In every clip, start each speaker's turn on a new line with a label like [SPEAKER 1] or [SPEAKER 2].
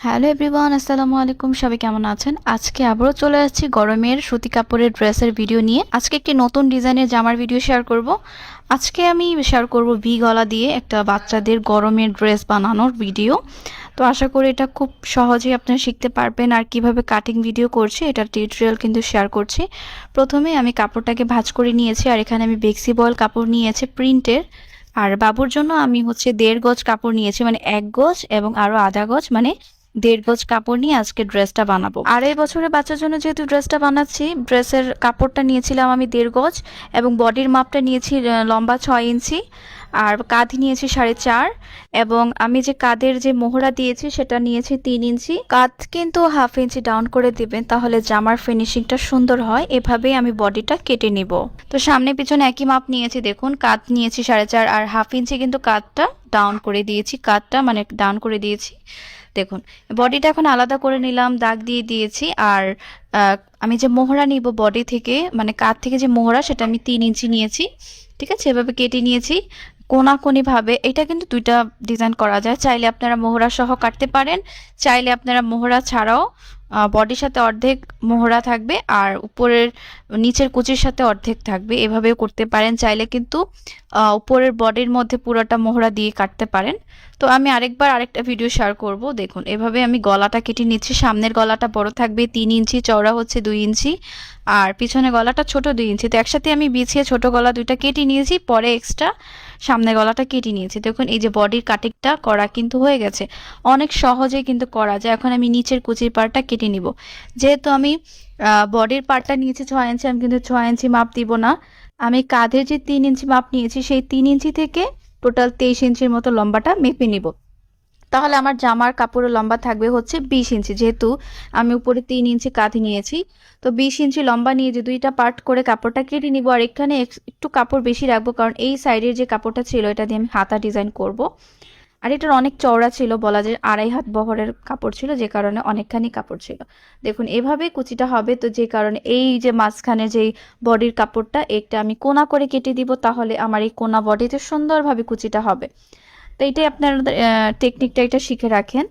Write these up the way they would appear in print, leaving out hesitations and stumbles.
[SPEAKER 1] Hello everyone, আসসালামু আলাইকুম। সবাই কেমন আছেন? আজকে আবারও চলে আসছি গরমের সুতি কাপড়ের ড্রেসের ভিডিও নিয়ে। আজকে একটি নতুন ডিজাইনের জামার ভিডিও শেয়ার করব। আজকে আমি শেয়ার করব ভি গলা দিয়ে একটা বাচ্চাদের গরমের ড্রেস বানানোর ভিডিও। তো আশা করি এটা খুব সহজেই আপনারা শিখতে পারবেন। আর কিভাবে কাটিং ভিডিও করছি এটার টিউটোরিয়াল কিন্তু শেয়ার করছি। প্রথমে আমি কাপড়টাকে ভাঁজ করে নিয়েছি, আর এখানে আমি বেক্সি বয়েল কাপড় নিয়েছি প্রিন্টের। আর বাবুর জন্য আমি 1.5 গজ কাপড় নিয়েছি, মানে 1 গজ এবং আরো আধা গজ, মানে 1.5 গজ কাপড় নিয়ে আজকে ড্রেসটা বানাবো। 2.5 বছরের বাচ্চার জন্য যেহেতু ড্রেসটা বানাচ্ছি, ড্রেসের কাপড়টা নিয়েছিলাম আমি 1.5 গজ এবং বডির মাপটা নিয়েছি লম্বা 6 ইঞ্চি, আর কাঁধ নিয়েছি 4.5, এবং আমি যে কাঁধের যে মোহরা দিয়েছি সেটা নিয়েছি 3 ইঞ্চি। কাঁধ কিন্তু হাফ ইঞ্চি ডাউন করে দিবেন, তাহলে জামার ফিনিশিংটা সুন্দর হয়। এভাবেই আমি বডিটা কেটে নিব। তো সামনে পিছনে একই মাপ নিয়েছি, দেখুন কাঁধ নিয়েছি 4.5 আর হাফ ইঞ্চি কিন্তু কাঁধটা ডাউন করে দিয়েছি, কাঁধটা মানে ডাউন করে দিয়েছি। দেখুন বডিটা এখন আলাদা করে নিলাম, দাগ দিয়ে দিয়েছি। আর আমি যে মোহরা নিব বডি থেকে, মানে কাঁধ থেকে যে মোহরা, সেটা আমি 3 ইঞ্চি নিয়েছি। ঠিক আছে, এভাবে কেটে নিয়েছি কোনাকুনি ভাবে। এটা কিন্তু দুইটা ডিজাইন করা যায়, চাইলে আপনারা মোহরা সহ কাটতে পারেন, চাইলে আপনারা মোহরা ছাড়াও বডির সাথে অর্ধেক মোহরা থাকবে আর উপরের নিচের কুচির সাথে অর্ধেক থাকবে, এভাবেও করতে পারেন। চাইলে কিন্তু উপরের বডির মধ্যে পুরোটা মোহরা দিয়ে কাটতে পারেন। তো আমি আরেকটা ভিডিও শেয়ার করব। দেখুন এভাবে আমি গলাটা কেটে নিচ্ছি। সামনের গলাটা বড় থাকবে 3 ইঞ্চি, চওড়া হচ্ছে 2 ইঞ্চি, আর পিছনে গলাটা ছোট 2 ইঞ্চি। তো একসাথে আমি বিছিয়ে ছোট গলা দুইটা কেটে নিয়েছি, পরে এক্সট্রা সামনের গলাটা কেটে নিয়েছি। দেখুন এই যে বডির কাটিংটা করা কিন্তু হয়ে গেছে, অনেক সহজে কিন্তু করা যায়। এখন আমি নিচের কুচির পাড়টা কেটে নিব। যেহেতু আমি বডির পার্টটা নিয়েছি 6 ইঞ্চি, আমি কিন্তু 6 ইঞ্চি মাপ দিব না। আমি কাঁধের যে 3 ইঞ্চি মাপ নিয়েছি, সেই 3 ইঞ্চি থেকে টোটাল 23 ইঞ্চির মতো লম্বাটা মেপে নিব। তাহলে আমার জামার কাপড়ের লম্বা থাকবে হচ্ছে 20 ইঞ্চি, যেহেতু আমি উপরে 3 ইঞ্চি কাঁধ নিয়েছি। তো 20 ইঞ্চি লম্বা নিয়ে যে দুইটা পার্ট করে কাপড়টা কেটে নিব। আর এখানে একটু কাপড় বেশি রাখবো, কারণ এই সাইডের যে কাপড়টা ছিল এটা দিয়ে আমি হাতা ডিজাইন করব। আর এটার অনেক চওড়া ছিল, বলা যায় 2.5 হাত বহরের কাপড় ছিল, যে কারণে অনেকখানি কাপড় ছিল। দেখুন এভাবে কুচিটা হবে। তো যে কারণে এই যে মাঝখানে যেই বডির কাপড়টা, এটা আমি কোনা করে কেটে দিব, তাহলে আমার এই কোনা বডিতে সুন্দরভাবে কুচিটা হবে। তো এইটাই আপনারা টেকনিকটা এটা শিখে রাখেন।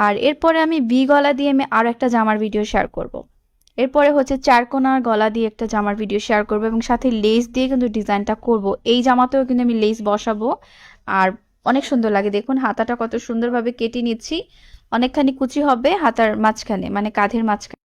[SPEAKER 1] আর এরপরে আমি ভি গলা দিয়ে আমি আরও একটা জামার ভিডিও শেয়ার করব। এরপরে হচ্ছে 4 কোনার গলা দিয়ে একটা জামার ভিডিও শেয়ার করব, এবং সাথে লেস দিয়ে কিন্তু ডিজাইনটা করব। এই জামাতেও কিন্তু আমি লেস বসাবো, আর অনেক সুন্দর লাগে। দেখুন হাতাটা কত সুন্দরভাবে কেটে নিচ্ছি, অনেকখানি কুচি হবে হাতার মাঝখানে, মানে কাঁধের মাঝখানে।